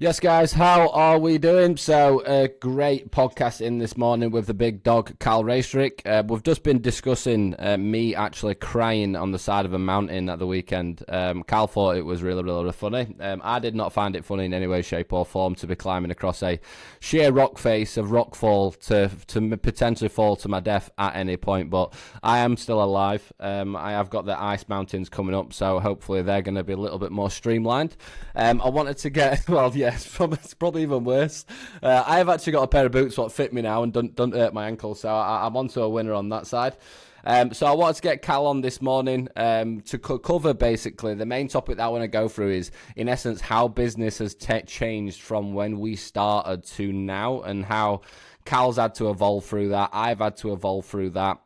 Yes, guys, how are we doing? So, a great podcast in this morning with the big dog, Calum Raistrick. We've just been discussing me actually crying on the side of a mountain at the weekend. Cal thought it was really, really funny. I did not find it funny in any way, shape, or form to be climbing across a sheer rock face of rockfall to potentially fall to my death at any point. But I am still alive. I have got the ice mountains coming up, so hopefully they're going to be a little bit more streamlined. I wanted to get, well, yeah, it's probably even worse. I have actually got a pair of boots that fit me now and don't hurt my ankle, so I'm onto a winner on that side. So I wanted to get Cal on this morning to cover basically the main topic that I want to go through is, in essence, how business has changed from when we started to now, and how Cal's had to evolve through that. I've had to evolve through that.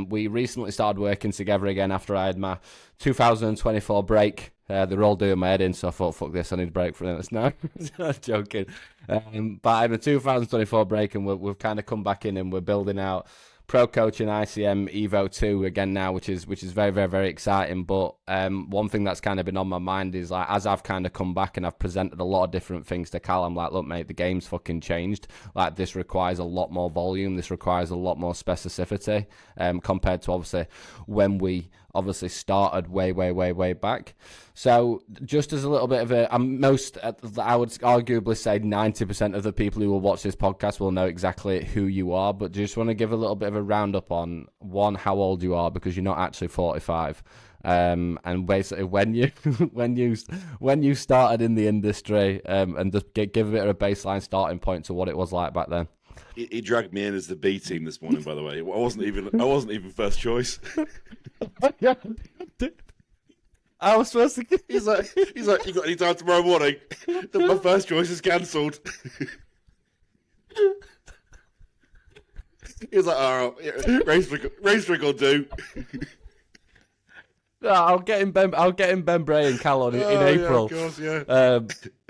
We recently started working together again after I had my 2024 break. They're all doing my head in, so I thought, fuck this, I need a break from this now. I'm joking. But I had a 2024 break, and we've kind of come back in, and we're building out Pro Coaching ICM Evo 2 again now, which is very, very, very exciting. But one thing that's kind of been on my mind is, like, as I've kind of come back and I've presented a lot of different things to Cal, I'm like, look, mate, the game's fucking changed. Like, this requires a lot more volume. This requires a lot more specificity compared to, obviously, when we obviously started way back. So just as a little bit of I would arguably say 90% of the people who will watch this podcast will know exactly who you are, but just want to give a little bit of a roundup on, one, how old you are, because you're not actually 45. And basically when you when you started in the industry, and just give a bit of a baseline starting point to what it was like back then. He dragged me in as the B team this morning, by the way. I wasn't even first choice. Yeah, I was supposed to. He's like, you got any time tomorrow morning? My first choice is cancelled. He's like, all right, Raistrick will do. No, I'll get him Ben Bray and Cal on in April. Yeah, of course, yeah.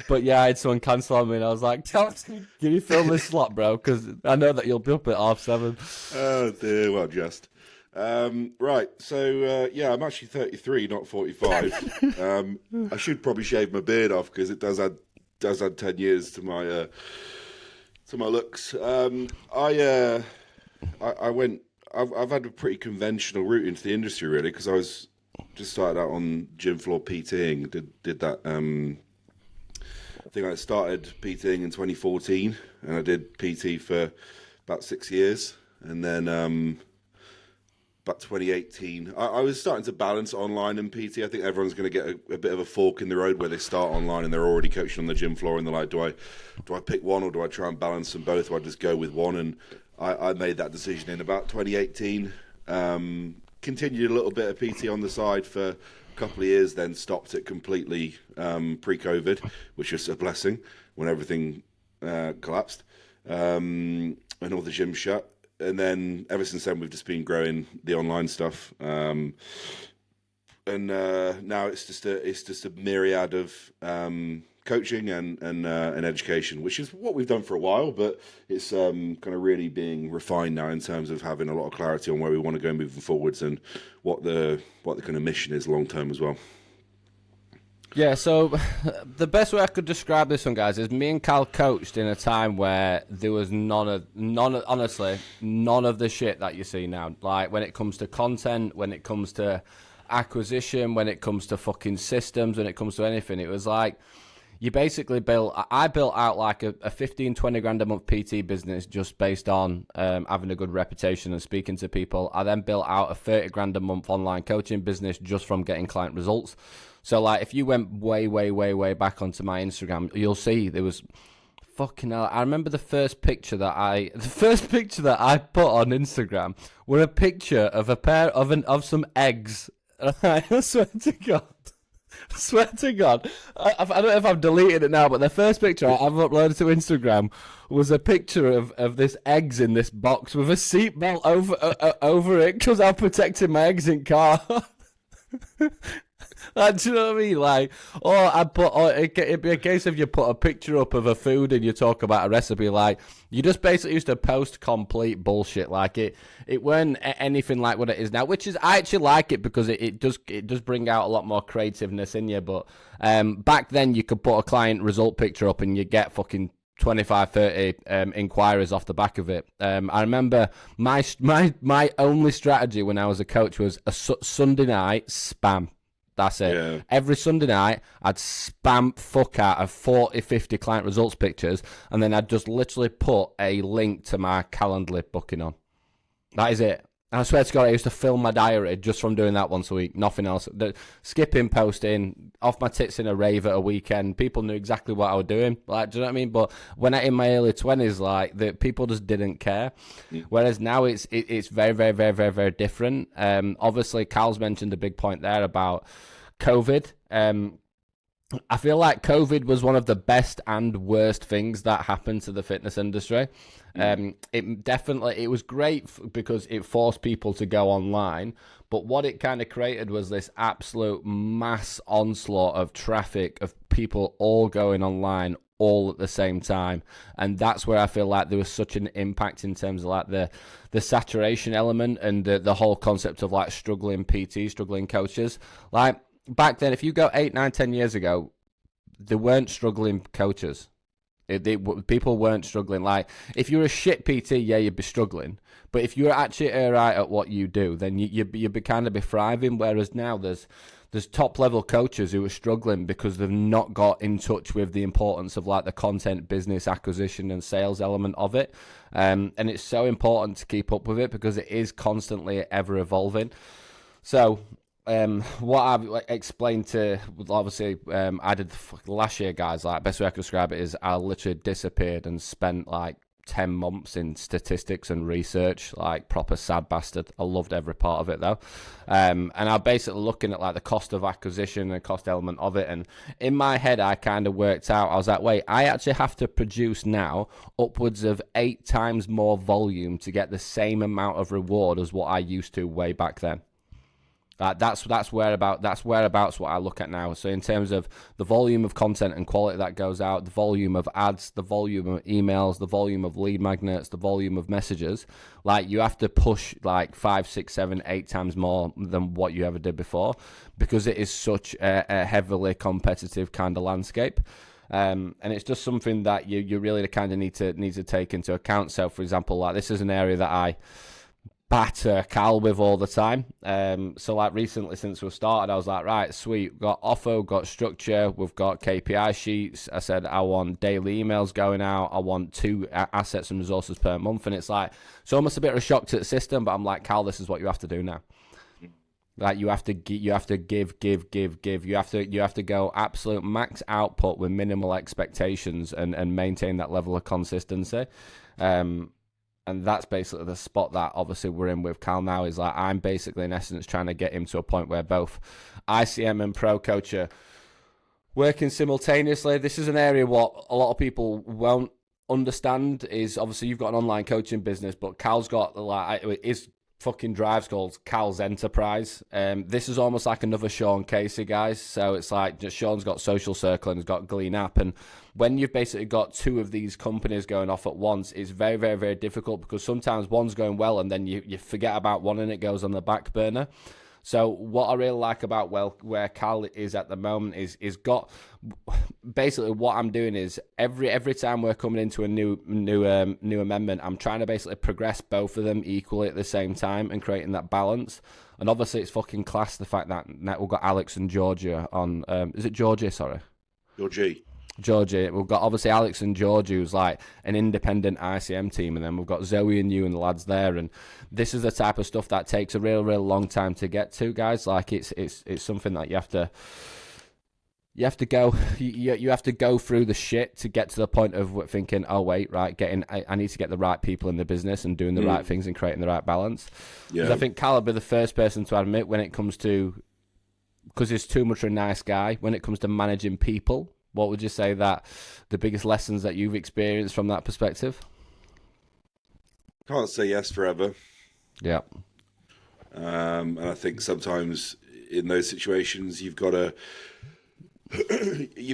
But yeah, I had someone cancel on me, and I was like, "Can you film this slot, bro? Because I know that you'll be up at 7:30." Oh dear, well, just. Right, so yeah, I'm actually 33, not 45. I should probably shave my beard off because it does add 10 years to my looks. I've had a pretty conventional route into the industry, really, because I was just started out on gym floor PTing. Did that. I think I started PTing in 2014, and I did PT for about 6 years, and then about 2018, I was starting to balance online and PT. I think everyone's going to get a bit of a fork in the road where they start online and they're already coaching on the gym floor, and they're like, do I pick one, or do I try and balance them both, or I just go with one? And I made that decision in about 2018. Continued a little bit of PT on the side for a couple of years, then stopped it completely pre-COVID, which was a blessing when everything collapsed and all the gyms shut. And then ever since then, we've just been growing the online stuff, and now it's just a myriad of coaching and education, which is what we've done for a while, but it's kind of really being refined now in terms of having a lot of clarity on where we want to go moving forwards and what the kind of mission is long term as well. Yeah, so the best way I could describe this one, guys, is me and Cal coached in a time where there was honestly, none of the shit that you see now. Like, when it comes to content, when it comes to acquisition, when it comes to fucking systems, when it comes to anything, it was like, you basically I built out like a 15-20 grand a month PT business just based on having a good reputation and speaking to people. I then built out a 30 grand a month online coaching business just from getting client results. So, like, if you went way back onto my Instagram, you'll see there was fucking hell. I remember the first picture that I put on Instagram were a picture of a pair of some eggs. I swear to God. I don't know if I've deleted it now, but the first picture I've uploaded to Instagram was a picture of this eggs in this box with a seatbelt over it because I'm protecting my eggs in car. Like, do you know what I mean? Like, or it'd be a case of you put a picture up of a food and you talk about a recipe. Like, you just basically used to post complete bullshit. Like, it weren't anything like what it is now, which is, I actually like it because it does bring out a lot more creativeness in you. But back then, you could put a client result picture up and you get fucking 25, 30 inquiries off the back of it. I remember my only strategy when I was a coach was a Sunday night spam. That's it. Yeah. Every Sunday night, I'd spam fuck out of 40, 50 client results pictures, and then I'd just literally put a link to my Calendly booking on. That is it. And I swear to God, I used to fill my diary just from doing that once a week. Nothing else. Skipping, posting, off my tits in a rave at a weekend. People knew exactly what I was doing. Like, do you know what I mean? But when I in my early 20s, like, the people just didn't care. Whereas now it's very, very, very, very, very different. Obviously, Cal's mentioned a big point there about COVID. I feel like COVID was one of the best and worst things that happened to the fitness industry. It was great because it forced people to go online, but what it kind of created was this absolute mass onslaught of traffic of people all going online all at the same time, and that's where I feel like there was such an impact in terms of like the saturation element and the whole concept of like struggling PT, struggling coaches. Like back then, if you go 8, 9, 10 years ago, there weren't struggling coaches. People weren't struggling. Like, if you're a shit PT, yeah, you'd be struggling. But if you're actually alright at what you do, then you'd be kind of be thriving. Whereas now there's top level coaches who are struggling because they've not got in touch with the importance of like the content, business acquisition, and sales element of it. And it's so important to keep up with it because it is constantly ever evolving. So what I've explained to, obviously, I did last year, guys. Like, best way I can describe it is I literally disappeared and spent like 10 months in statistics and research, like proper sad bastard. I loved every part of it though. And I'm basically looking at like the cost of acquisition and cost element of it. And in my head, I kind of worked out, I was like, wait, I actually have to produce now upwards of 8 times more volume to get the same amount of reward as what I used to way back then. That's whereabouts what I look at now. So in terms of the volume of content and quality that goes out, the volume of ads, the volume of emails, the volume of lead magnets, the volume of messages, like you have to push like 5, 6, 7, 8 times more than what you ever did before because it is such a heavily competitive kind of landscape. And it's just something that you really kind of need to take into account. So for example, like this is an area that I batter Cal with all the time. So like recently since we've started, I was like, right, sweet, we've got OFO, got structure, we've got KPI sheets. I said I want daily emails going out, I want 2 assets and resources per month. And it's like, it's almost a bit of a shock to the system, but I'm like, Cal, this is what you have to do now. Like you have to give. You have to go absolute max output with minimal expectations and maintain that level of consistency. And that's basically the spot that obviously we're in with Cal now. Is like I'm basically in essence trying to get him to a point where both ICM and pro coach are working simultaneously. This is an area what a lot of people won't understand. Is obviously you've got an online coaching business, but Cal's got like his fucking drive's called Cal's Enterprise. This is almost like another Sean Casey, guys. So it's like just Sean's got Social Circle and he's got Glean App, and when you've basically got 2 of these companies going off at once, it's very, very, very difficult because sometimes one's going well and then you forget about one and it goes on the back burner. So what I really like about where Cal is at the moment is got basically what I'm doing is every time we're coming into a new amendment, I'm trying to basically progress both of them equally at the same time and creating that balance. And obviously it's fucking class the fact that we've got Alex and Georgia on. Is it Georgia? Sorry, Georgie. We've got obviously Alex and George, who's like an independent ICM team, and then we've got Zoe and you and the lads there. And this is the type of stuff that takes a real long time to get to, guys. Like it's something that you have to go through the shit to get to the point of thinking, oh wait, right, I need to get the right people in the business and doing the right things and creating the right balance. Yeah, I think Cal will be the first person to admit when it comes to, because he's too much of a nice guy when it comes to managing people. What would you say that the biggest lessons that you've experienced from that perspective? Can't say yes forever. Yeah. And I think sometimes in those situations, you've got to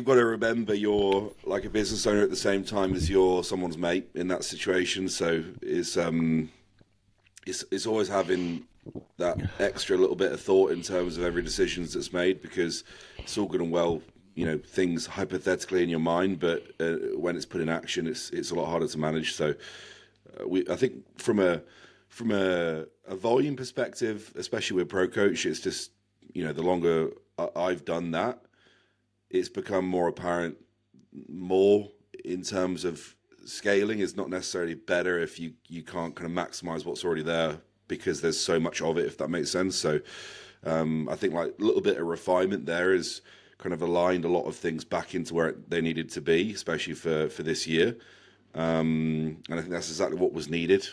remember you're like a business owner at the same time as you're someone's mate in that situation. So it's always having that extra little bit of thought in terms of every decision that's made, because it's all good and well, things hypothetically in your mind, but when it's put in action, it's a lot harder to manage. So I think from a volume perspective, especially with Pro Coach, it's just, the longer I've done that, it's become more apparent more in terms of scaling is not necessarily better if you can't kind of maximize what's already there, because there's so much of it, if that makes sense. So I think like a little bit of refinement there is kind of aligned a lot of things back into where they needed to be, especially for this year. And I think that's exactly what was needed.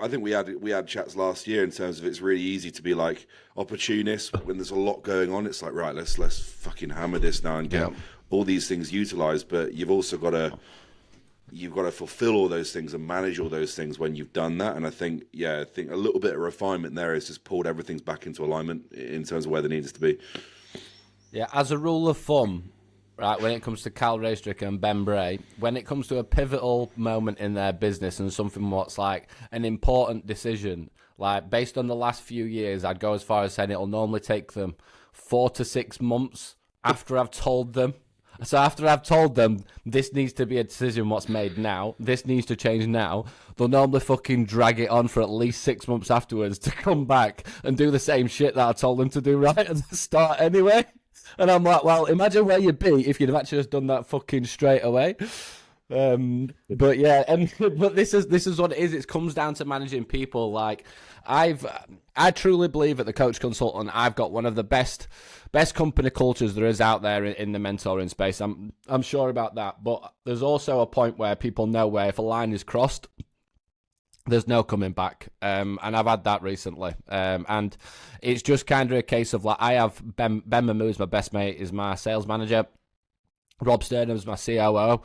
I think we had chats last year in terms of it's really easy to be like opportunist when there's a lot going on. It's like, right, let's fucking hammer this now and get all these things utilized. But you've also got to fulfill all those things and manage all those things when you've done that. And I think a little bit of refinement there has just pulled everything back into alignment in terms of where they needs to be. Yeah, as a rule of thumb, right, when it comes to Calum Raistrick and Ben Bray, when it comes to a pivotal moment in their business and something what's like an important decision, like based on the last few years, I'd go as far as saying it'll normally take them 4 to 6 months after I've told them. So after I've told them this needs to be a decision what's made now, this needs to change now, they'll normally fucking drag it on for at least 6 months afterwards to come back and do the same shit that I told them to do right at the start anyway. And I'm like, well, imagine where you'd be if you'd have actually just done that fucking straight away. But this is what it is. It comes down to managing people. Like I truly believe at the Coach Consultant, I've got one of the best company cultures there is out there in the mentoring space. I'm sure about that. But there's also a point where people know where if a line is crossed, there's no coming back. And I've had that recently. And it's just kind of a case of like, I have Ben Mahmood's my best mate, is my sales manager. Rob Sternham's my COO.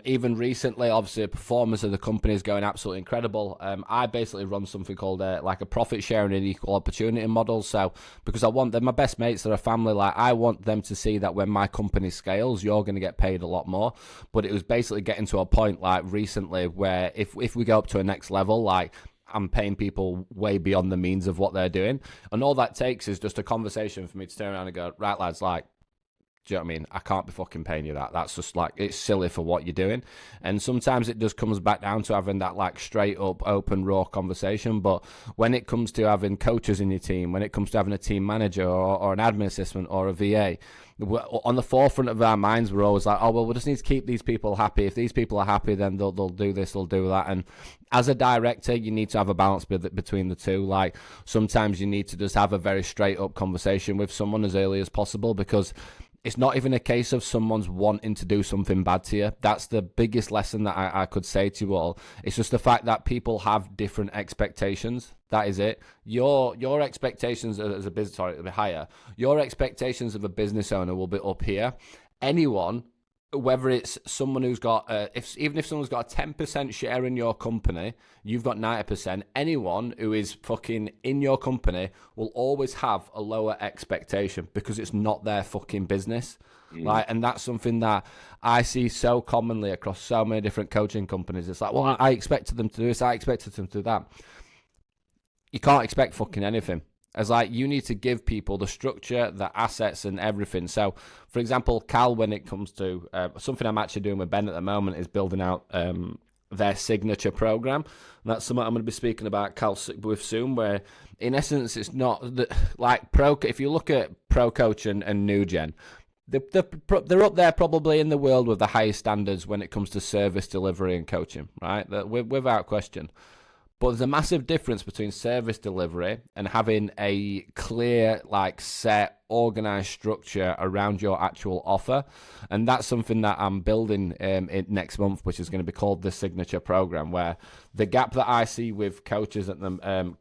Even recently, obviously, the performance of the company is going absolutely incredible. I basically run something called like a profit sharing and equal opportunity model. So, because I want them, my best mates, they're a family. Like, I want them to see that when my company scales, you're going to get paid a lot more. But it was basically getting to a point like recently where if we go up to a next level, like I'm paying people way beyond the means of what they're doing, and all that takes is just a conversation for me to turn around and go, right, lads, like, do you know what I mean? I can't be fucking paying you that. That's just like, it's silly for what you're doing. And sometimes it just comes back down to having that like straight up, open, raw conversation. But when it comes to having coaches in your team, when it comes to having a team manager or an admin assistant or a VA, on the forefront of our minds, we're always like, oh, well, we just need to keep these people happy. If these people are happy, then they'll do this, they'll do that. And as a director, you need to have a balance between the two. Like, sometimes you need to just have a very straight up conversation with someone as early as possible, because it's not even a case of someone's wanting to do something bad to you. That's the biggest lesson that I could say to you all. It's just the fact that people have different expectations. That is it. Your expectations as a business owner will be higher. Your expectations of a business owner will be up here. Anyone, whether it's someone who's got, even if someone's got a 10% share in your company, you've got 90%, anyone who is fucking in your company will always have a lower expectation because it's not their fucking business. Like, and that's something that I see so commonly across so many different coaching companies. It's like, well, I expected them to do this, I expected them to do that. You can't expect fucking anything. As like, you need to give people the structure, the assets, and everything. So, for example, Cal, when it comes to something I'm actually doing with Ben at the moment, is building out their signature program. And that's something I'm going to be speaking about Cal with soon. Where, in essence, it's not like if you look at Pro Coach and New Gen, they're up there probably in the world with the highest standards when it comes to service delivery and coaching, right? Without question. But there's a massive difference between service delivery and having a clear, like, set, organized structure around your actual offer. And that's something that I'm building next month, which is going to be called the Signature Program, where the gap that I see with coaches at the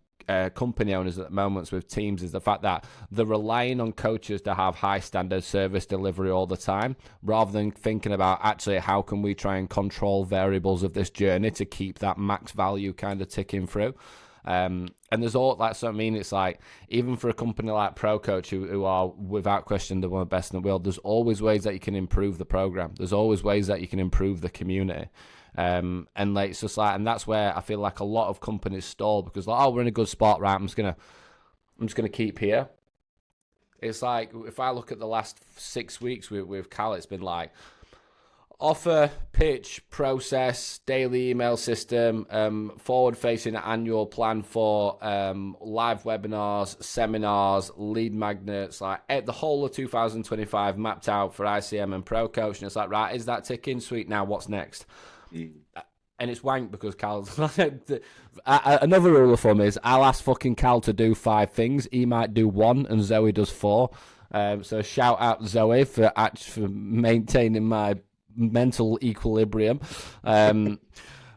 company owners at the moment with teams is the fact that they're relying on coaches to have high standard service delivery all the time, rather than thinking about actually how can we try and control variables of this journey to keep that max value kind of ticking through. And there's all that's what I mean. It's like, even for a company like Pro Coach, who are without question the one of the best in the world, there's always ways that you can improve the program. There's always ways that you can improve the community. And like, it's just like, and that's where I feel like a lot of companies stall, because like, oh, we're in a good spot, right? I'm just gonna keep here. It's like, if I look at the last 6 weeks with Cal, it's been like offer, pitch, process, daily email system, forward-facing annual plan for live webinars, seminars, lead magnets, like the whole of 2025 mapped out for ICM and Pro Coach. And it's like, right, is that ticking? Sweet. Now what's next? And it's wank because Cal's... Another rule of thumb is I'll ask fucking Cal to do 5 things. He might do 1 and Zoe does 4. So shout out Zoe for maintaining my mental equilibrium.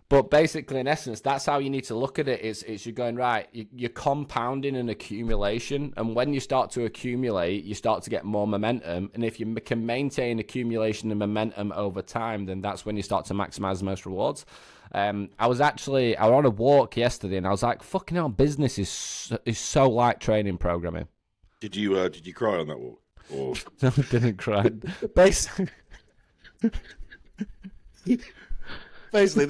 But basically, in essence, that's how you need to look at it. It's you're going, right, you're compounding an accumulation. And when you start to accumulate, you start to get more momentum. And if you can maintain accumulation and momentum over time, then that's when you start to maximize the most rewards. I was on a walk yesterday, and I was like, fucking hell, business is so like training programming. Did you cry on that walk? Or... No, I didn't cry. Basically,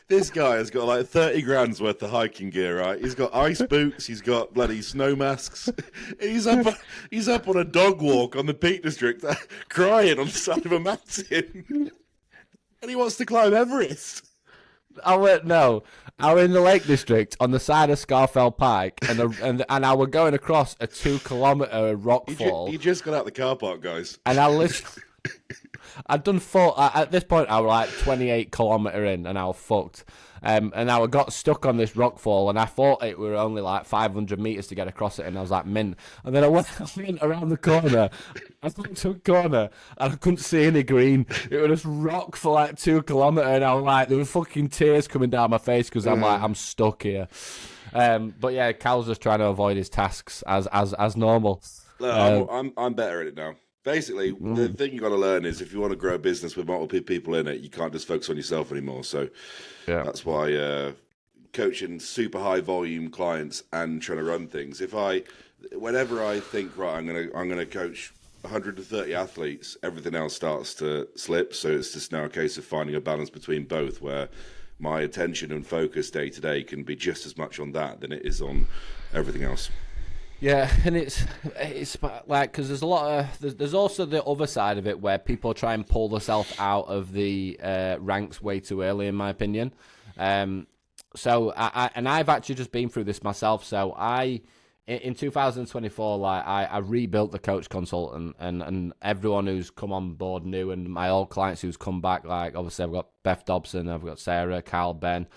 this guy has got like 30 grand's worth of hiking gear, right? He's got ice boots, he's got bloody snow masks. He's up on a dog walk on the Peak District, crying on the side of a mountain, and he wants to climb Everest. No. I were in the Lake District on the side of Scarfell Pike, and I were going across a 2-kilometer rock fall. You just got out the car park, guys. And I'd done 4. At this point, I was like 28 kilometer in, and I was fucked. And I got stuck on this rock fall, and I thought it were only like 500 meters to get across it, and I was like, mint. And then I went around the corner. I got to a corner, and I couldn't see any green. It was just rock for like 2 kilometers, and I was like, there were fucking tears coming down my face because I'm like, I'm stuck here. But yeah, Cal's just trying to avoid his tasks as normal. No, I'm better at it now. Basically, the thing you got to learn is if you want to grow a business with multiple people in it, you can't just focus on yourself anymore. So that's why coaching super high volume clients and trying to run things. Whenever I think, right, I'm gonna coach 130 athletes, everything else starts to slip. So it's just now a case of finding a balance between both, where my attention and focus day to day can be just as much on that than it is on everything else. Yeah, and it's like, because there's a lot of there's also the other side of it where people try and pull themselves out of the ranks way too early, in my opinion. So I've actually just been through this myself. So in 2024, like I rebuilt the coach consultant, and everyone who's come on board new, and my old clients who's come back, like obviously I've got Beth Dobson, I've got Sarah, Carl, Ben.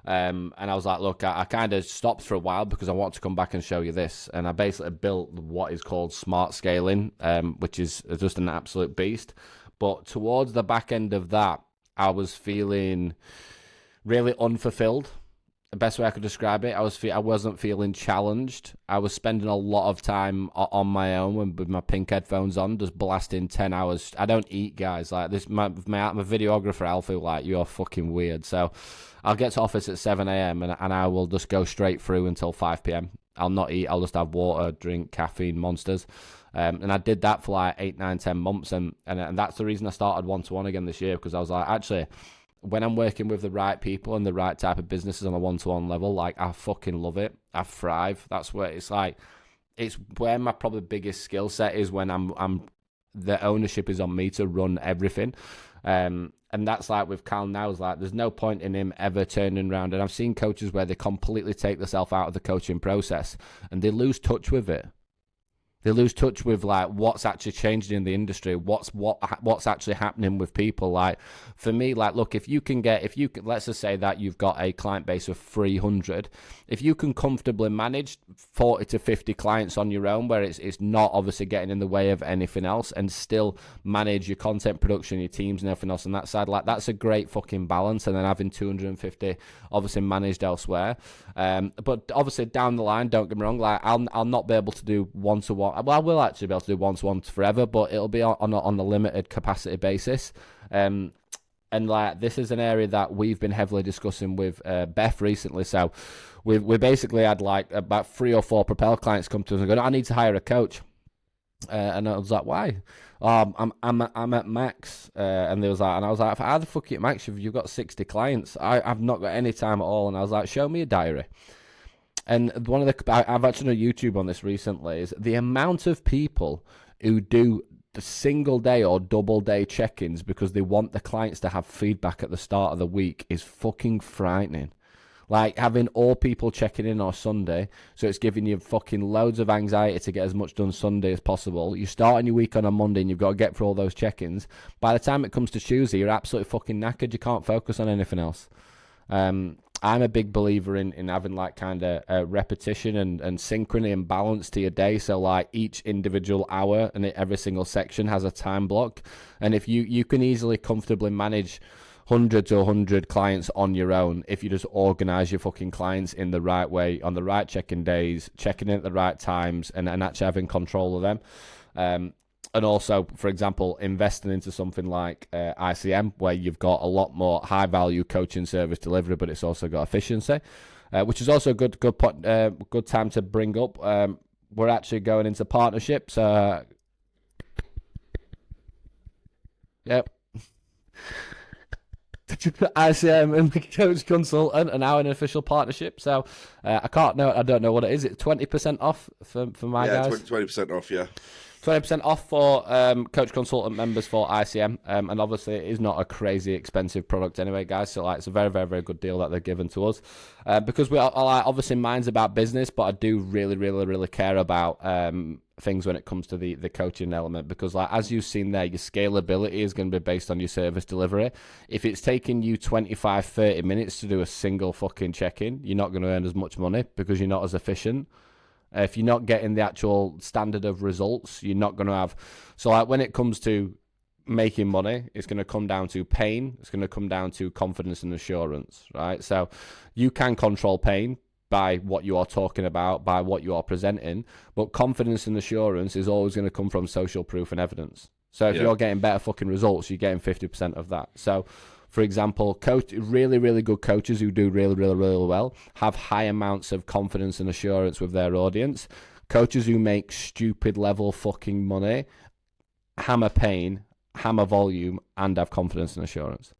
And I was like, look, I kind of stopped for a while because I want to come back and show you this. And I basically built what is called smart scaling, which is just an absolute beast. But towards the back end of that, I was feeling really unfulfilled. The best way I could describe it, I wasn't feeling challenged. I was spending a lot of time on my own with my pink headphones on, just blasting 10 hours. I don't eat, guys. Like this, my videographer Alfie, like, you're fucking weird. So I'll get to office at 7 a.m. and I will just go straight through until 5 p.m. I'll not eat. I'll just have water, drink caffeine, monsters. And I did that for like 8, 9, 10 months. And that's the reason I started one-to-one again this year, because I was like, actually, when I'm working with the right people and the right type of businesses on a one-to-one level, like, I fucking love it. I thrive. That's where it's like, it's where my probably biggest skill set is, when I'm the ownership is on me to run everything. And that's like with Cal now, is like, there's no point in him ever turning around. And I've seen coaches where they completely take themselves out of the coaching process and they lose touch with it. They lose touch with like what's actually changing in the industry, what's actually happening with people. Like for me, like, look, if you can let's just say that you've got a client base of 300, if you can comfortably manage 40 to 50 clients on your own, where it's not obviously getting in the way of anything else, and still manage your content production, your teams and everything else on that side, like, that's a great fucking balance. And then having 250 obviously managed elsewhere. But obviously down the line, don't get me wrong, like I'll not be able to do one-to-one. Well, I will actually be able to do one-to-one forever, but it'll be on a limited capacity basis. And like, this is an area that we've been heavily discussing with Beth recently. So we basically had like about 3 or 4 Propel clients come to us and go, I need to hire a coach. And I was like, why? I'm at max. And they was like, and I was like, how the fuck are you at max? You've got 60 clients. I've not got any time at all. And I was like, show me a diary. And one of I've actually done a YouTube on this recently, is the amount of people who do the single day or double day check-ins because they want the clients to have feedback at the start of the week is fucking frightening. Like having all people checking in on Sunday, so it's giving you fucking loads of anxiety to get as much done Sunday as possible. You're starting your week on a Monday and you've got to get through all those check-ins. By the time it comes to Tuesday, you're absolutely fucking knackered. You can't focus on anything else. I'm a big believer in having like kind of repetition and synchrony and balance to your day. So like each individual hour and every single section has a time block. And if you can easily comfortably manage 100 to 100 clients on your own if you just organize your fucking clients in the right way, on the right check-in days, checking in at the right times, and actually having control of them. And also, for example, investing into something like ICM, where you've got a lot more high-value coaching service delivery, but it's also got efficiency, which is also a good time to bring up. We're actually going into partnerships. Yep. ICM and coach consultant are now in an official partnership. So I don't know what it is. It's 20% off for my guys. 20% off, yeah. 20% off for coach consultant members for ICM, and obviously it is not a crazy expensive product anyway, guys. So like, it's a very, very, very good deal that they're giving to us, because we are like, obviously mine's about business, but I do really, really, really care about things when it comes to the coaching element, because like as you've seen there, your scalability is going to be based on your service delivery. If it's taking you 25-30 minutes to do a single fucking check-in, you're not going to earn as much money because you're not as efficient. If you're not getting the actual standard of results, you're not going to have. So like when it comes to making money, it's going to come down to pain. It's going to come down to confidence and assurance, right? So you can control pain by what you are talking about, by what you are presenting, but confidence and assurance is always going to come from social proof and evidence. So if you're getting better fucking results, you're getting 50% of that. So for example, really, really good coaches who do really, really, really well have high amounts of confidence and assurance with their audience. Coaches who make stupid level fucking money, hammer pain, hammer volume, and have confidence and assurance.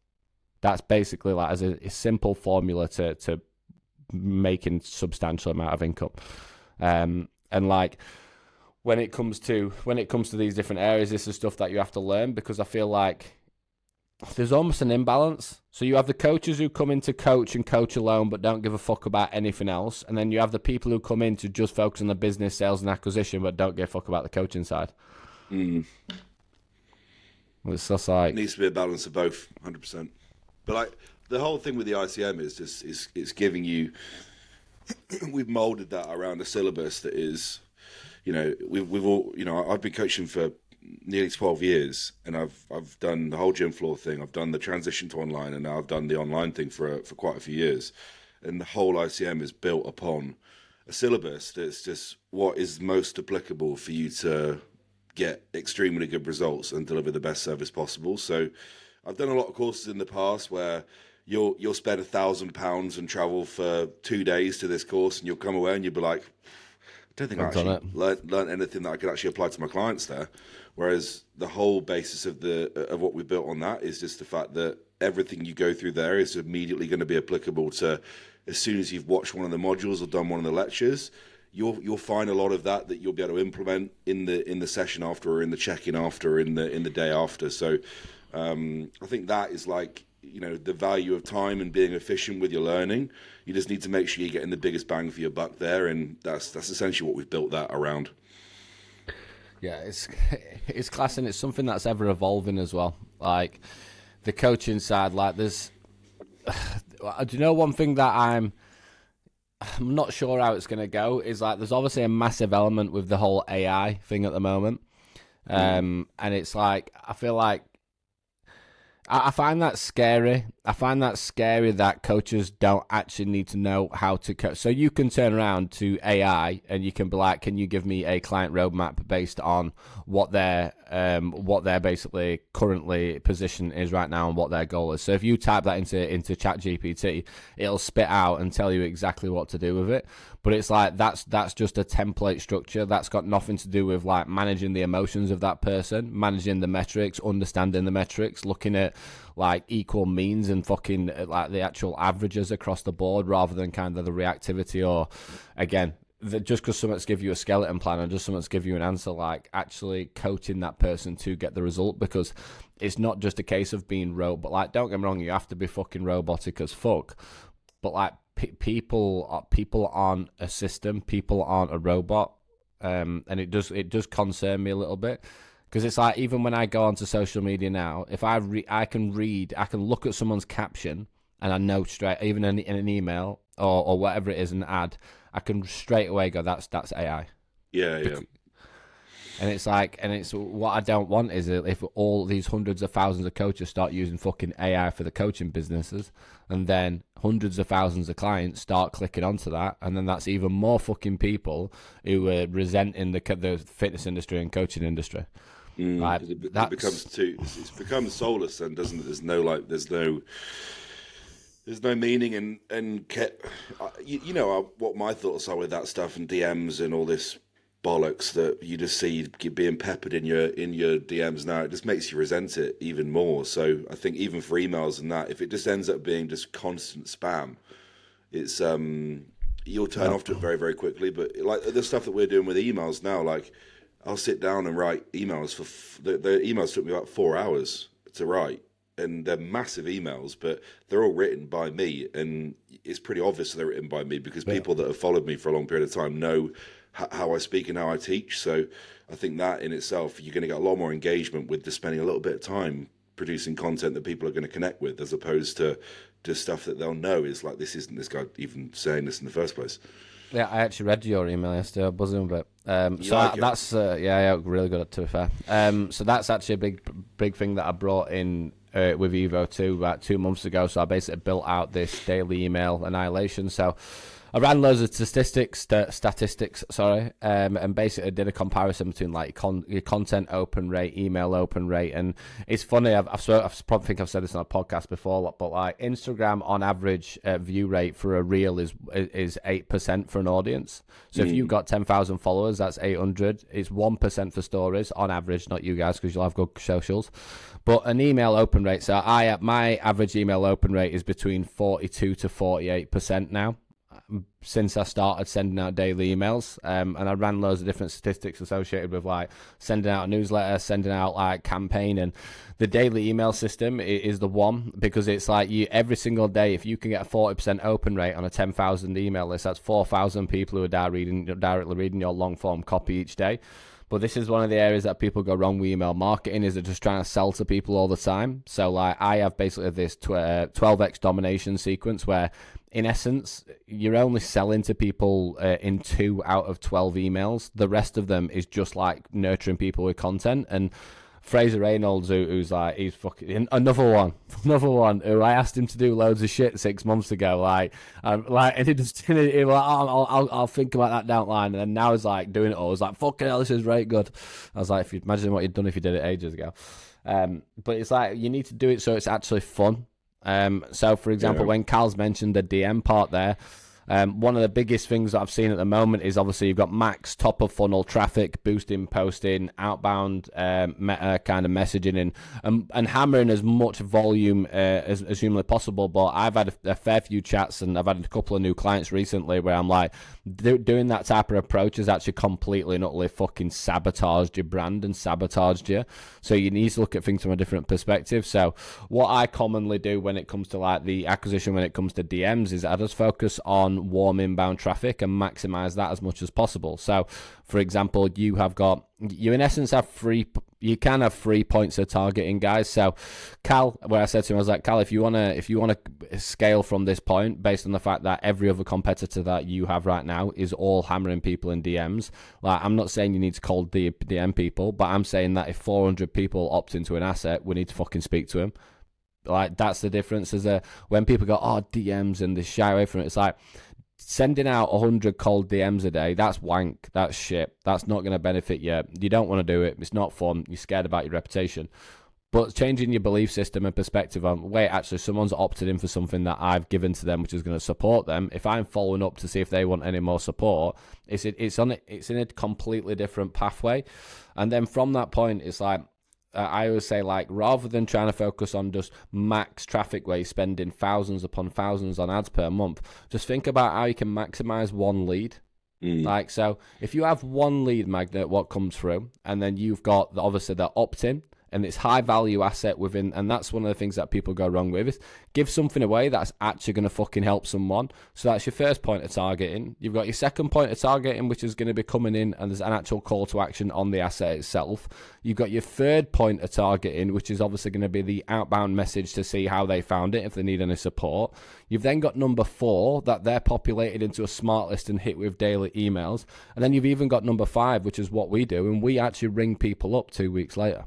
That's basically like as a simple formula to making substantial amount of income. And like when it comes to these different areas, this is stuff that you have to learn, because I feel like there's almost an imbalance. So you have the coaches who come in to coach and coach alone but don't give a fuck about anything else, and then you have the people who come in to just focus on the business, sales and acquisition but don't give a fuck about the coaching side. It's just like, it needs to be a balance of both, 100%. But like the whole thing with the ICM is just it's giving you we've molded that around a syllabus that is, we've all, I've been coaching for nearly 12 years, and I've done the whole gym floor thing. I've done the transition to online, and now I've done the online thing for quite a few years. And the whole ICM is built upon a syllabus that's just what is most applicable for you to get extremely good results and deliver the best service possible. So I've done a lot of courses in the past where you'll spend £1,000 and travel for 2 days to this course, and you'll come away and you'll be like, I don't think I actually learned anything that I could actually apply to my clients there. Whereas the whole basis of what we built on that is just the fact that everything you go through there is immediately going to be applicable to, as soon as you've watched one of the modules or done one of the lectures, you'll find a lot of that you'll be able to implement in the session after, or in the check-in after, or in the day after. So I think that is like, the value of time and being efficient with your learning. You just need to make sure you're getting the biggest bang for your buck there, and that's essentially what we've built that around. Yeah, it's class, and it's something that's ever evolving as well. Like the coaching side, like there's, do you know one thing that I'm not sure how it's going to go is like there's obviously a massive element with the whole AI thing at the moment, and it's like I feel like I find that scary. I find that scary that coaches don't actually need to know how to coach. So you can turn around to AI and you can be like, "Can you give me a client roadmap based on what their basically currently position is right now and what their goal is?" So if you type that into ChatGPT, it'll spit out and tell you exactly what to do with it. But it's like that's just a template structure. That's got nothing to do with like managing the emotions of that person, managing the metrics, understanding the metrics, looking at like equal means and fucking like the actual averages across the board rather than kind of the reactivity or, again, just because someone's give you a skeleton plan and just someone's give you an answer, like actually coaching that person to get the result, because it's not just a case of being robot. Like, don't get me wrong, you have to be fucking robotic as fuck, but like people aren't a system, people aren't a robot, and it does concern me a little bit. Because it's like, even when I go onto social media now, if I can look at someone's caption and I know straight, even in an email or whatever it is, an ad, I can straight away go, that's AI. Yeah. And it's like, what I don't want is if all these hundreds of thousands of coaches start using fucking AI for the coaching businesses, and then hundreds of thousands of clients start clicking onto that, and then that's even more fucking people who are resenting the fitness industry and coaching industry. Like, it becomes it's become soulless, and there's no meaning you know what my thoughts are with that stuff and DMs and all this bollocks that you just see being peppered in your DMs now. It just makes you resent it even more. So I think even for emails and that, if it just ends up being just constant spam, it's you'll turn off to it very, very quickly. But like the stuff that we're doing with emails now, like I'll sit down and write emails the emails took me about 4 hours to write, and they're massive emails, but they're all written by me, and it's pretty obvious they're written by me because people that have followed me for a long period of time know how I speak and how I teach. So I think that in itself, you're going to get a lot more engagement with just spending a little bit of time producing content that people are going to connect with, as opposed to just stuff that they'll know is like, this isn't this guy even saying this in the first place. Yeah, I actually read your email yesterday. I was buzzing with it. That's really good, to be fair. So that's actually a big thing that I brought in with Evo 2 about 2 months ago. So I basically built out this daily email annihilation. So I ran loads of statistics, and basically did a comparison between like your content open rate, email open rate, and it's funny. I probably think I've said this on a podcast before, but like Instagram on average view rate for a reel is 8% for an audience. So if you've got 10,000 followers, that's 800. It's 1% for stories on average, not you guys because you'll have good socials. But an email open rate, so my average email open rate is between 42 to 48% now, since I started sending out daily emails, and I ran loads of different statistics associated with like sending out a newsletter, sending out like campaign, and the daily email system is the one, because it's like every single day, if you can get a 40% open rate on a 10,000 email list, that's 4,000 people who are directly reading your long form copy each day. But this is one of the areas that people go wrong with email marketing, is they're just trying to sell to people all the time. So like I have basically this 12x domination sequence where in essence, you're only selling to people in 2 out of 12 emails. The rest of them is just like nurturing people with content. And Fraser Reynolds, who's like, he's fucking another one who I asked him to do loads of shit 6 months ago, and he just he was like, I'll think about that down the line, and then now he's like doing it all. I was like, fucking hell, this is right good. I was like, if you imagine what you'd done if you did it ages ago. But it's like you need to do it so it's actually fun. So for example, when Cal's mentioned the DM part there, one of the biggest things that I've seen at the moment is obviously you've got max top of funnel traffic, boosting, posting, outbound kind of messaging, and hammering as much volume as humanly possible. But I've had a fair few chats, and I've had a couple of new clients recently where I'm like, doing that type of approach has actually completely and utterly fucking sabotaged your brand and sabotaged you. So you need to look at things from a different perspective. So what I commonly do when it comes to like the acquisition, when it comes to DMs, is I just focus on warm inbound traffic and maximize that as much as possible. So for example, you in essence have you can have 3 points of targeting, guys. So Cal, where I said to him, I was like, Cal, if you want to scale from this point, based on the fact that every other competitor that you have right now is all hammering people in DMs, like I'm not saying you need to cold DM people, but I'm saying that if 400 people opt into an asset, we need to fucking speak to them. Like, that's the difference. When people go, oh, DMs, and they shy away from it, it's like sending out 100 cold DMs a day. That's wank. That's shit. That's not going to benefit you. You don't want to do it. It's not fun. You're scared about your reputation. But changing your belief system and perspective on, wait, actually, someone's opted in for something that I've given to them, which is going to support them. If I'm following up to see if they want any more support, it's in a completely different pathway. And then from that point, it's like, I always say, like, rather than trying to focus on just max traffic where you're spending thousands upon thousands on ads per month, just think about how you can maximize one lead. Like, so if you have one lead magnet, what comes through, and then you've got obviously the opt-in, and it's high value asset within, and that's one of the things that people go wrong with, is give something away that's actually going to fucking help someone. So that's your first point of targeting. You've got your second point of targeting, which is going to be coming in, and there's an actual call to action on the asset itself. You've got your third point of targeting, which is obviously going to be the outbound message to see how they found it, if they need any support. You've then got number 4, that they're populated into a smart list and hit with daily emails. And then you've even got number 5, which is what we do, and we actually ring people up 2 weeks later.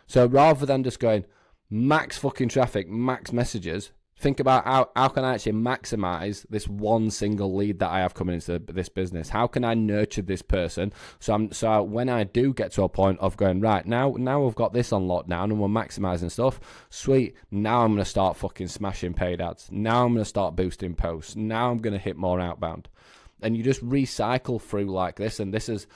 So rather than just going max fucking traffic, max messages, think about how can I actually maximize this one single lead that I have coming into this business? How can I nurture this person? So when I do get to a point of going, right, now we've got this on lockdown and we're maximizing stuff, sweet, now I'm going to start fucking smashing paid ads. Now I'm going to start boosting posts. Now I'm going to hit more outbound. And you just recycle through like this, and this is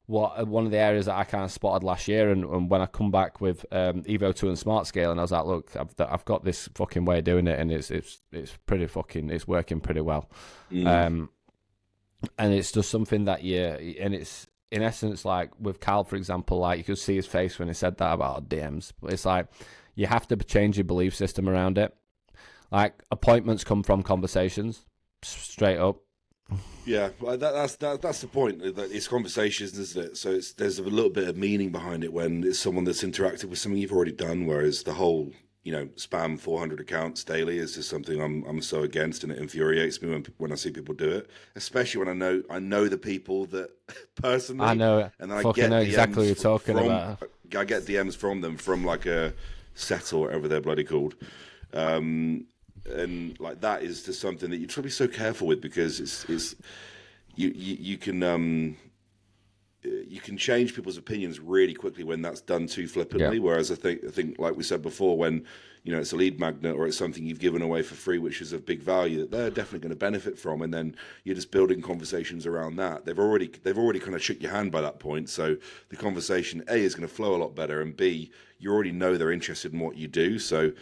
one of the areas that I kind of spotted last year, and when I come back with Evo 2 and Smart Scale, and I was like, look, I've got this fucking way of doing it, and it's pretty fucking, it's working pretty well. And it's just something that and it's in essence, like with Cal, for example, like you could see his face when he said that about DMs, but it's like you have to change your belief system around it. Like, appointments come from conversations, straight up. Yeah, well, that's the point. That it's conversations, isn't it? So there's a little bit of meaning behind it when it's someone that's interacted with something you've already done. Whereas the whole, spam 400 accounts daily is just something I'm so against, and it infuriates me when I see people do it. Especially when I know the people that personally. I know it. And then I know exactly what you're talking about. I get DMs from them from like a set or whatever they're bloody called. And like that is just something that you try to be so careful with, because it's you can change people's opinions really quickly when that's done too flippantly. Yeah. Whereas I think like we said before, when it's a lead magnet or it's something you've given away for free, which is of big value that they're definitely going to benefit from, and then you're just building conversations around that. They've already kind of shook your hand by that point, so the conversation A is going to flow a lot better, and B, you already know they're interested in what you do, so.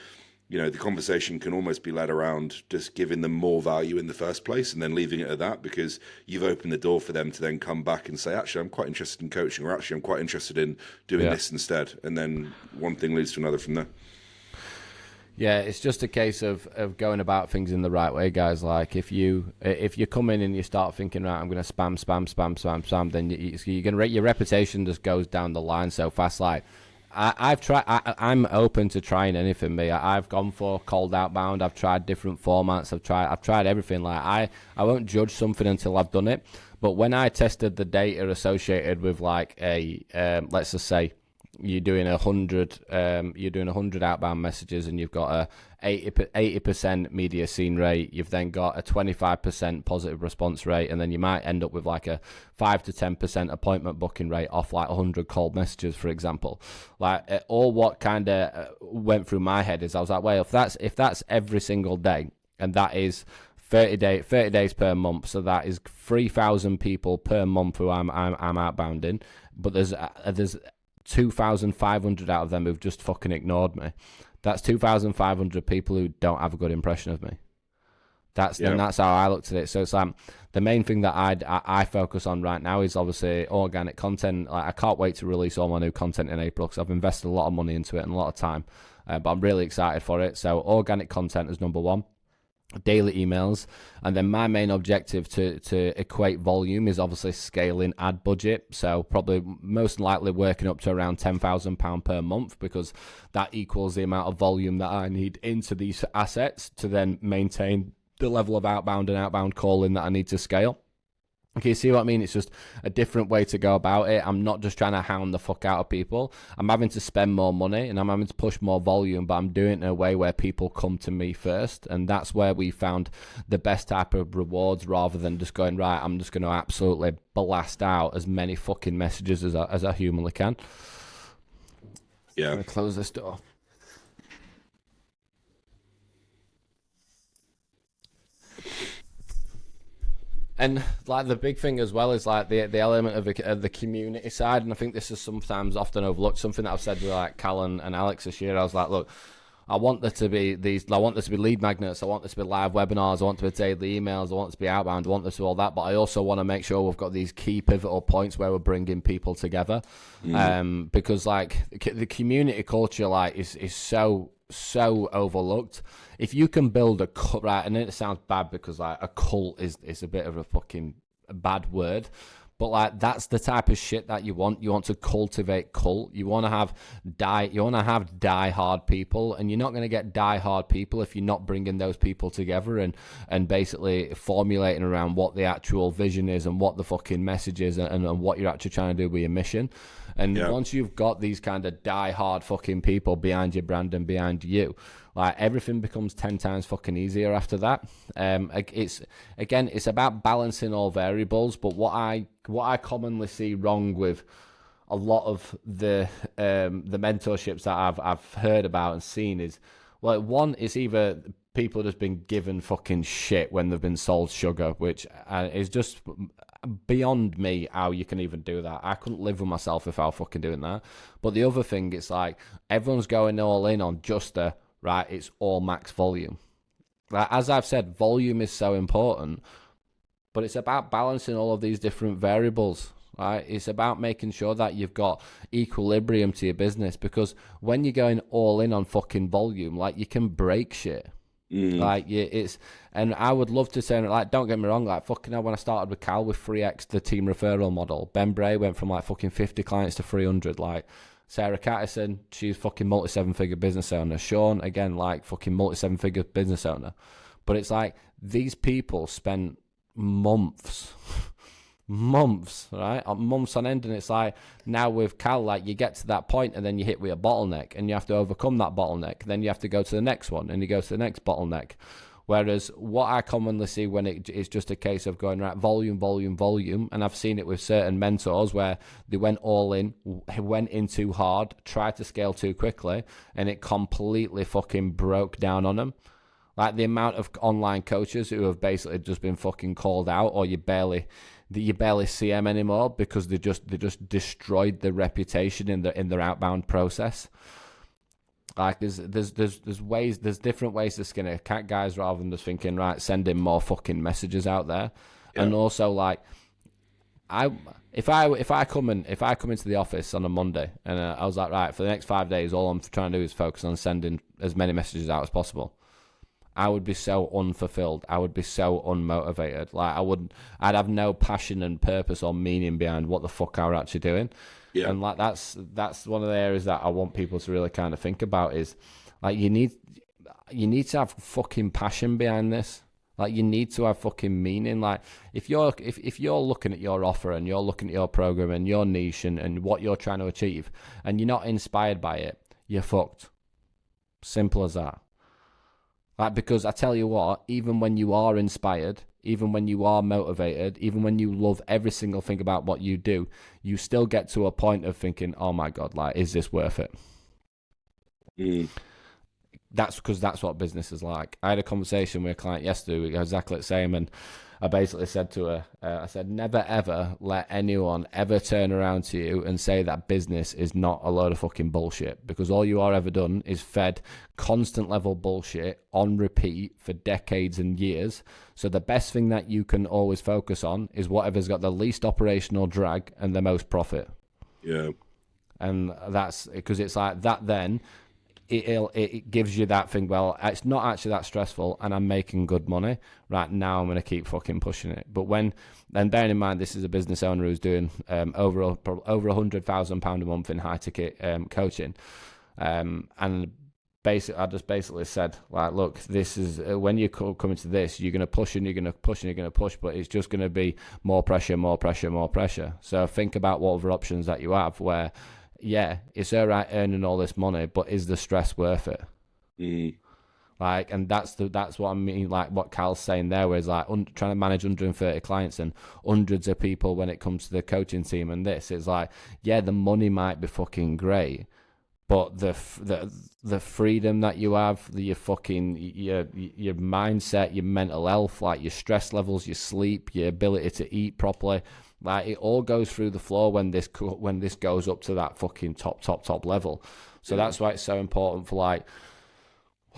The conversation can almost be led around just giving them more value in the first place and then leaving it at that, because you've opened the door for them to then come back and say, actually, I'm quite interested in coaching, or actually, I'm quite interested in doing this instead. And then one thing leads to another from there. Yeah, it's just a case of going about things in the right way, guys. Like if you come in and you start thinking, right, I'm going to spam, then you're going to your reputation just goes down the line so fast. Like, I've tried. I'm open to trying anything. I've gone for cold outbound. I've tried different formats. I've tried everything. Like I won't judge something until I've done it. But when I tested the data associated with like a let's just say you're doing 100 outbound messages, and you've got a 80% media seen rate. You've then got a 25% positive response rate, and then you might end up with like a 5 to 10% appointment booking rate off like 100 cold messages, for example. Like all what kind of went through my head is I was like, well, if that's every single day, and that is 30 days per month, so that is 3,000 people per month who I'm outbounding, but there's 2,500 out of them who've just fucking ignored me. That's 2,500 people who don't have a good impression of me. And that's how I looked at it. So it's like the main thing that I focus on right now is obviously organic content. Like, I can't wait to release all my new content in April, because I've invested a lot of money into it and a lot of time. But I'm really excited for it. So organic content is number one. Daily emails, and then my main objective to equate volume is obviously scaling ad budget, so probably most likely working up to around £10,000 per month, because that equals the amount of volume that I need into these assets to then maintain the level of outbound and outbound calling that I need to scale. Okay, you see what I mean? It's just a different way to go about it. I'm not just trying to hound the fuck out of people. I'm having to spend more money and I'm having to push more volume, but I'm doing it in a way where people come to me first. And that's where we found the best type of rewards, rather than just going, right, I'm just going to absolutely blast out as many fucking messages as I humanly can. Yeah. I'm going to close this door. And like the big thing as well is like the element of the community side, and I think this is sometimes often overlooked. Something that I've said with like Calum and Alex this year, I was like, look, I want there to be lead magnets, I want there to be live webinars, I want there to be daily emails, I want there to be outbound, I want there to be all that, but I also want to make sure we've got these key pivotal points where we're bringing people together, because like the community culture like is so overlooked. If you can build a cult, right, and it sounds bad because like a cult is a bit of a fucking bad word, but like that's the type of shit that you want. You want to cultivate cult. You want to have die hard people, and you're not going to get die hard people if you're not bringing those people together and basically formulating around what the actual vision is and what the fucking message is and what you're actually trying to do with your mission. And once you've got these kind of die-hard fucking people behind your brand and behind you, like everything becomes 10 times fucking easier after that. It's about balancing all variables. But what I commonly see wrong with a lot of the mentorships that I've heard about and seen is, well, one is either people just been given fucking shit when they've been sold sugar, which is just beyond me how you can even do that. I couldn't live with myself if I was fucking doing that. But the other thing, it's like everyone's going all in on just it's all max volume. Like, as I've said, volume is so important, but it's about balancing all of these different variables. Right? It's about making sure that you've got equilibrium to your business, because when you're going all in on fucking volume, like you can break shit. And I would love to say, like, don't get me wrong, like fucking hell, when I started with Cal with 3x the team referral model, Ben Bray went from like fucking 50 clients to 300. Like Sarah Cattison, she's fucking multi-7-figure business owner. Sean, again, like fucking multi-7-figure business owner. But it's like these people spent months right, months on end, and it's like now with Cal, like you get to that point and then you hit with a bottleneck and you have to overcome that bottleneck, then you have to go to the next one and you go to the next bottleneck. Whereas what I commonly see when it's just a case of going right, volume, and I've seen it with certain mentors where they went all in, went in too hard, tried to scale too quickly, and it completely fucking broke down on them. Like the amount of online coaches who have basically just been fucking called out, or you barely see them anymore because they just destroyed their reputation in their outbound process. Like there's different ways to skin a cat, guys, rather than just thinking, right, sending more fucking messages out there. Yeah. And also, like, if I come into the office on a Monday and I was like, right, for the next 5 days, all I'm trying to do is focus on sending as many messages out as possible, I would be so unfulfilled. I would be so unmotivated. Like I'd have no passion and purpose or meaning behind what the fuck I were actually doing. Yeah. And like that's one of the areas that I want people to really kind of think about is like you need to have fucking passion behind this. Like you need to have fucking meaning. Like if you're looking at your offer and you're looking at your program and your niche and what you're trying to achieve and you're not inspired by it, you're fucked. Simple as that. Like, because I tell you what, even when you are inspired, even when you are motivated, even when you love every single thing about what you do, you still get to a point of thinking, oh my God, like, is this worth it? That's because that's what business is like. I had a conversation with a client yesterday, exactly the same, and I basically said to her, I said, never ever let anyone ever turn around to you and say that business is not a load of fucking bullshit, because all you are ever done is fed constant level bullshit on repeat for decades and years. So the best thing that you can always focus on is whatever's got the least operational drag and the most profit. Yeah. And that's because it's like that then. It gives you that thing, well, it's not actually that stressful and I'm making good money. Right now I'm going to keep fucking pushing it. But and bearing in mind, this is a business owner who's doing over £100,000 a month in high ticket coaching. And I just basically said, like, look, this is when you come into this, you're going to push and you're going to push and you're going to push, but it's just going to be more pressure, more pressure, more pressure. So think about what other options that you have where, yeah, it's all right earning all this money, but is the stress worth it? Like, and that's what I mean, like what Cal's saying there, where it's like trying to manage 130 clients and hundreds of people when it comes to the coaching team and this. It's like, yeah, the money might be fucking great, but the freedom that you have, your mindset, your mental health, like your stress levels, your sleep, your ability to eat properly, like it all goes through the floor when this goes up to that fucking top level. So that's why it's so important for like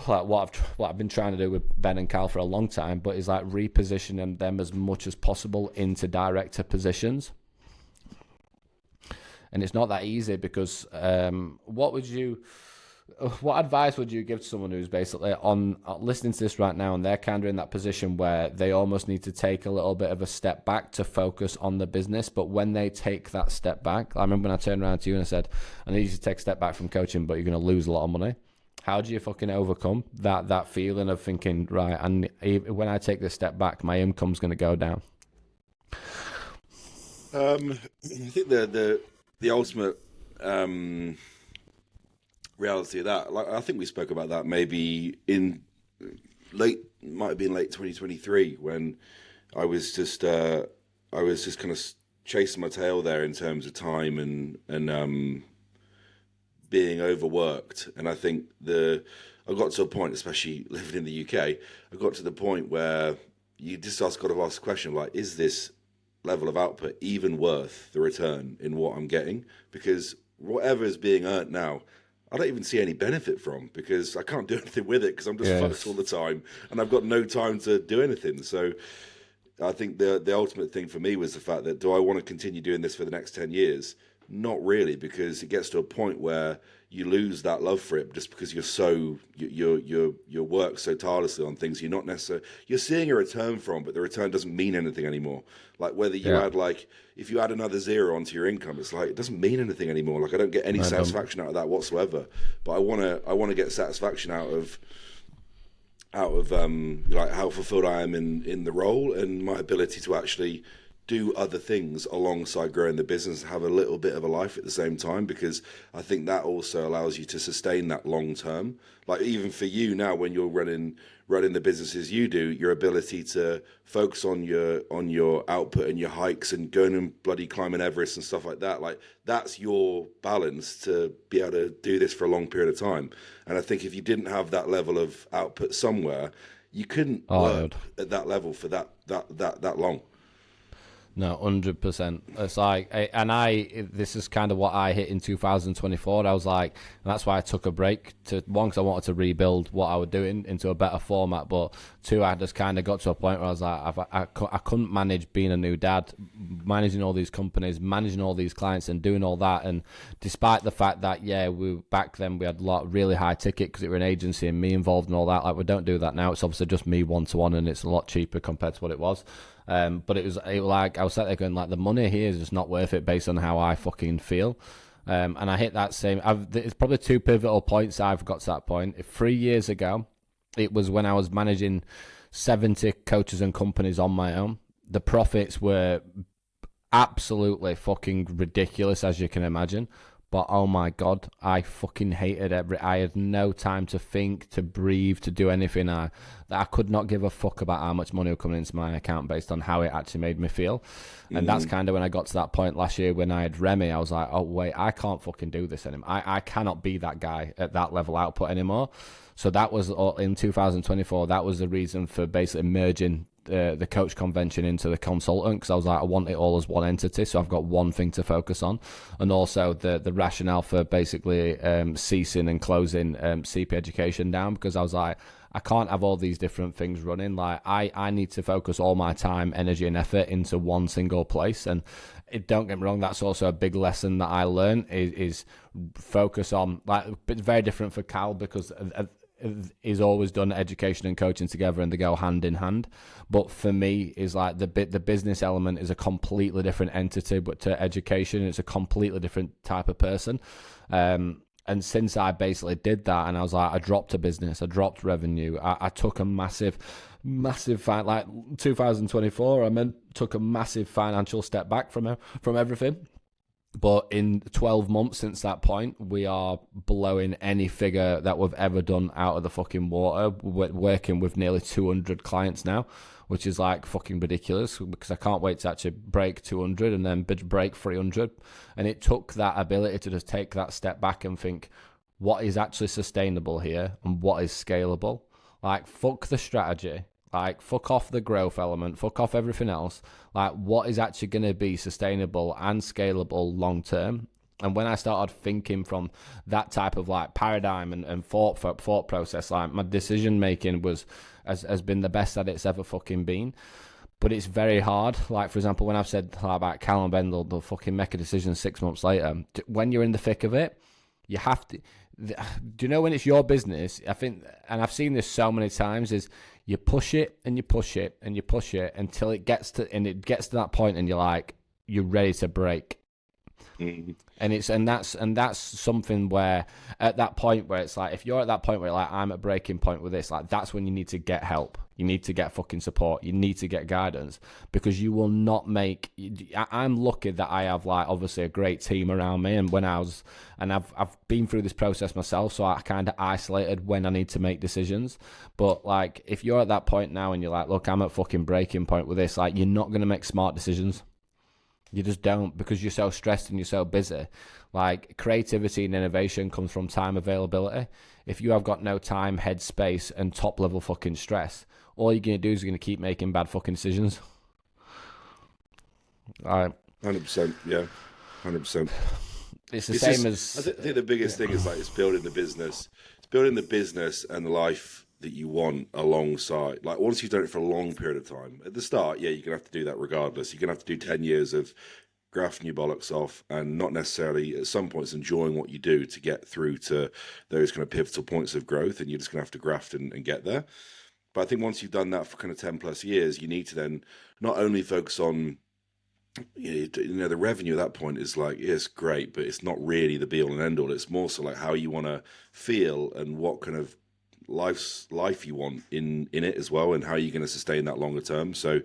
what I've been trying to do with Ben and Cal for a long time, but is like repositioning them as much as possible into director positions. And it's not that easy because what advice would you give to someone who's basically on listening to this right now and they're kind of in that position where they almost need to take a little bit of a step back to focus on the business, but when they take that step back, I remember when I turned around to you and I said, I need you to take a step back from coaching, but you're going to lose a lot of money. How do you fucking overcome that feeling of thinking, right, and when I take this step back, my income's going to go down? I think the ultimate reality of that, like I think we spoke about that maybe in might have been late 2023 when I was just kind of chasing my tail there in terms of time and being overworked. And I think I got to a point, especially living in the UK, I got to the point where you just got to ask the question, like, is this level of output even worth the return in what I'm getting? Because whatever is being earned now, I don't even see any benefit from, because I can't do anything with it because I'm just fucked all the time and I've got no time to do anything. So I think the ultimate thing for me was the fact that, do I want to continue doing this for the next 10 years? Not really, because it gets to a point where you lose that love for it just because you work so tirelessly on things you're not necessarily, you're seeing a return from, but the return doesn't mean anything anymore. Like whether you add, like, if you add another zero onto your income, it's like, it doesn't mean anything anymore. Like I don't get any satisfaction out of that whatsoever. But I want to get satisfaction out of like how fulfilled I am in the role and my ability to actually do other things alongside growing the business, have a little bit of a life at the same time, because I think that also allows you to sustain that long term. Like even for you now, when you're running the businesses you do, your ability to focus on your output and your hikes and going and bloody climbing Everest and stuff like that, like that's your balance to be able to do this for a long period of time. And I think if you didn't have that level of output somewhere, you couldn't work at that level for that long. No, 100%. It's like, this is kind of what I hit in 2024. I was like, and that's why I took a break one, because I wanted to rebuild what I was doing into a better format, but two, I just kind of got to a point where I was like, I couldn't manage being a new dad, managing all these companies, managing all these clients and doing all that. And despite the fact that, back then we had a lot really high ticket because it were an agency and me involved and all that, like we don't do that now. It's obviously just me one-to-one and it's a lot cheaper compared to what it was. But it was like, I was sat there going, like, the money here is just not worth it based on how I fucking feel. And I hit that same, it's probably two pivotal points I've got to that point. 3 years ago, it was when I was managing 70 coaches and companies on my own. The profits were absolutely fucking ridiculous, as you can imagine. But oh my God, I fucking hated I had no time to think, to breathe, to do anything. I could not give a fuck about how much money was coming into my account based on how it actually made me feel. And that's kind of when I got to that point last year when I had Remy. I was like, oh wait, I can't fucking do this anymore. I cannot be that guy at that level output anymore. So that was in 2024. That was the reason for basically merging the coach convention into the consultant, because I was like, I want it all as one entity, so I've got one thing to focus on. And also the rationale for basically ceasing and closing CP education down, because I was like, I can't have all these different things running. Like I need to focus all my time, energy and effort into one single place. And don't get me wrong, that's also a big lesson that I learned is focus on, like, it's very different for Cal because he's always done education and coaching together and they go hand in hand. But for me, is like the business element is a completely different entity, but to education, it's a completely different type of person. And And since I basically did that, and I was like, I dropped a business, I dropped revenue, I took a massive, like 2024, took a massive financial step back from everything. But in 12 months since that point, we are blowing any figure that we've ever done out of the fucking water. We're working with nearly 200 clients now, which is like fucking ridiculous, because I can't wait to actually break 200 and then break 300. And it took that ability to just take that step back and think, what is actually sustainable here and what is scalable? Like, fuck the strategy. Like, fuck off the growth element, fuck off everything else. Like, what is actually going to be sustainable and scalable long term? And when I started thinking from that type of like paradigm and thought process, like my decision making has been the best that it's ever fucking been. But it's very hard. Like, for example, when I've said about Calum Bendel, they'll fucking make a decision 6 months later. When you're in the thick of it, you have to. Do you know when it's your business? I think, and I've seen this so many times, is you push it and you push it and you push it until it gets to that point, and you're ready to break. Mm-hmm. And that's something where at that point where it's like, if you're at that point where like, I'm at breaking point with this, like, that's when you need to get help. You need to get fucking support. You need to get guidance, because you will not make. I'm lucky that I have like obviously a great team around me, and I've been through this process myself, so I kind of isolated when I need to make decisions. But like, if you're at that point now and you're like, look, I'm at fucking breaking point with this, like, you're not going to make smart decisions. You just don't, because you're so stressed and you're so busy. Like, creativity and innovation comes from time availability. If you have got no time, headspace, and top level fucking stress, all you're going to do is you're going to keep making bad fucking decisions. All right. 100%, yeah. 100%. It's the same as... I think the biggest thing is like, it's building the business. It's building the business and the life that you want alongside. Like, once you've done it for a long period of time, at the start, yeah, you're going to have to do that regardless. You're going to have to do 10 years of grafting your bollocks off and not necessarily at some points enjoying what you do to get through to those kind of pivotal points of growth, and you're just going to have to graft and get there. But I think once you've done that for kind of 10 plus years, you need to then not only focus on, you know, the revenue at that point is like, yeah, it's great, but it's not really the be all and end all. It's more so like how you want to feel and what kind of life you want in it as well, and how you're going to sustain that longer term. So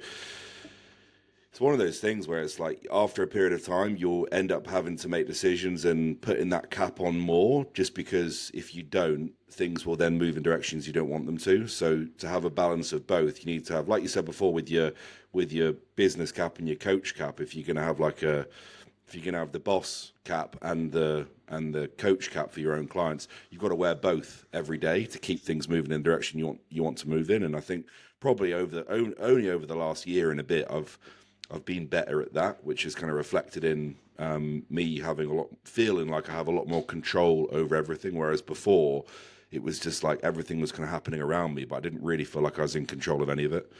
it's one of those things where it's like, after a period of time, you'll end up having to make decisions and putting that cap on more, just because if you don't, things will then move in directions you don't want them to. So to have a balance of both, you need to have, like you said before, with your business cap and your coach cap, if you're going to have the boss cap and the coach cap for your own clients, you've got to wear both every day to keep things moving in the direction you want to move in. And I think probably only over the last year and a bit, I've been better at that, which is kind of reflected in me feeling like I have a lot more control over everything. Whereas before, it was just like everything was kind of happening around me, but I didn't really feel like I was in control of any of it.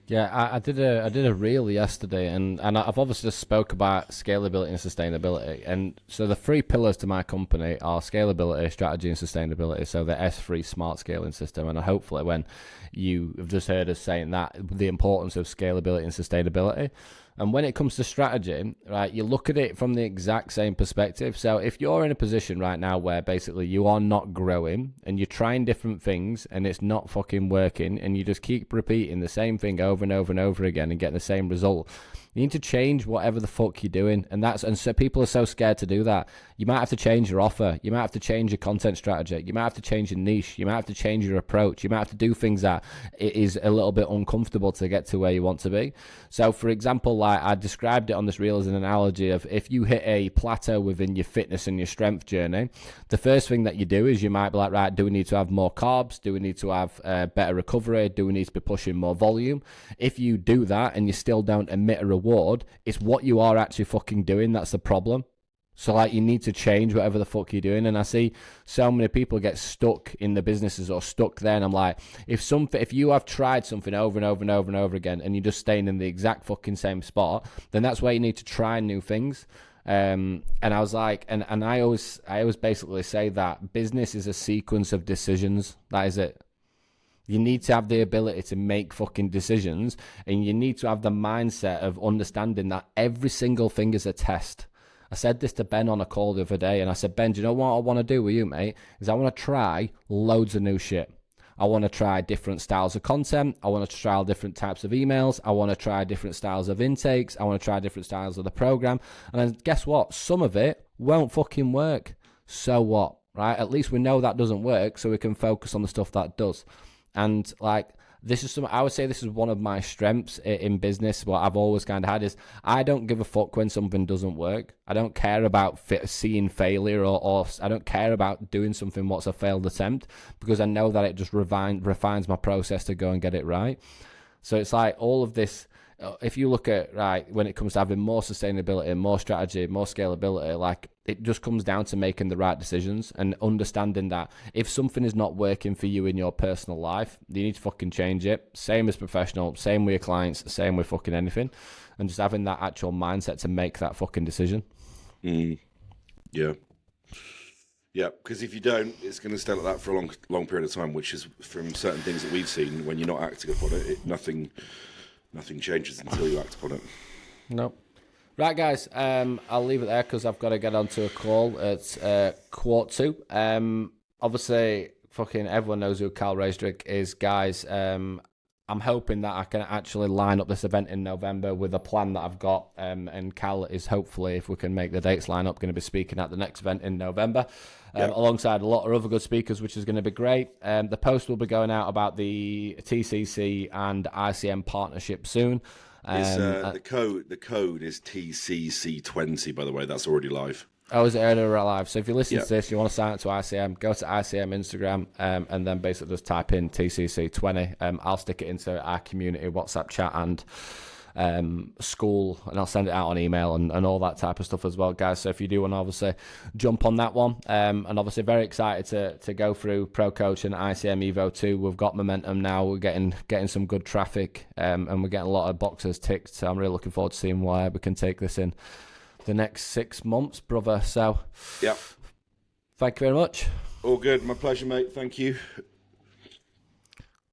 Yeah, I did a reel yesterday, and I've obviously just spoke about scalability and sustainability. And so the three pillars to my company are scalability, strategy, and sustainability. So the S3 smart scaling system. And hopefully when you have just heard us saying that, the importance of scalability and sustainability. And when it comes to strategy, right, you look at it from the exact same perspective. So if you're in a position right now where basically you are not growing and you're trying different things and it's not fucking working, and you just keep repeating the same thing over and over and over again and getting the same result, you need to change whatever the fuck you're doing. And so people are so scared to do that. You might have to change your offer. You might have to change your content strategy. You might have to change your niche. You might have to change your approach. You might have to do things that it is a little bit uncomfortable to get to where you want to be. So for example, like I described it on this reel as an analogy of, if you hit a plateau within your fitness and your strength journey, the first thing that you do is you might be like, right, do we need to have more carbs? Do we need to have better recovery? Do we need to be pushing more volume? If you do that and you still don't emit a reward, it's what you are actually fucking doing that's the problem. So like, you need to change whatever the fuck you're doing. And I see so many people get stuck in the businesses or stuck there, and I'm like, if you have tried something over and over and over and over again and you're just staying in the exact fucking same spot, then that's where you need to try new things. And I was like, and I always basically say that business is a sequence of decisions. That is it. You need to have the ability to make fucking decisions, and you need to have the mindset of understanding that every single thing is a test. I said this to Ben on a call the other day, and I said, Ben, do you know what I want to do with you, mate? Is I want to try loads of new shit. I want to try different styles of content. I want to try different types of emails. I want to try different styles of intakes. I want to try different styles of the program. And then guess what? Some of it won't fucking work. So what? Right? At least we know that doesn't work, so we can focus on the stuff that does. And like, I would say this is one of my strengths in business. What I've always kind of had is I don't give a fuck when something doesn't work. I don't care about seeing failure or I don't care about doing something what's a failed attempt, because I know that it just refines my process to go and get it right. So it's like all of this. If you look at, right, when it comes to having more sustainability, more strategy, more scalability, like it just comes down to making the right decisions and understanding that if something is not working for you in your personal life, you need to fucking change it. Same as professional, same with your clients, same with fucking anything. And just having that actual mindset to make that fucking decision. Yeah. Yeah, because if you don't, it's going to stay like that for a long period of time, which is from certain things that we've seen. When you're not acting upon it, nothing changes until you act upon it. Nope. Right, guys, I'll leave it there because I've got to get onto a call. It's 1:45. Obviously, fucking everyone knows who Calum Raistrick is, guys. I'm hoping that I can actually line up this event in November with a plan that I've got. And Cal is hopefully, if we can make the dates line up, going to be speaking at the next event in November. Alongside a lot of other good speakers, which is going to be great. The post will be going out about the TCC and ICM partnership soon. The code is TCC20, by the way. That's already live. Oh, is it already live? So if you listen to this, you want to sign up to ICM, go to ICM Instagram, and then basically just type in TCC20. I'll stick it into our community WhatsApp chat and school, and I'll send it out on email and all that type of stuff as well, guys. So if you do want to obviously jump on that one, and obviously very excited to go through Pro Coach and ICM Evo 2. We've got momentum now. We're getting some good traffic, and we're getting a lot of boxes ticked. So I'm really looking forward to seeing where we can take this in the next 6 months, brother. So yeah, thank you very much. All good. My pleasure, mate. Thank you.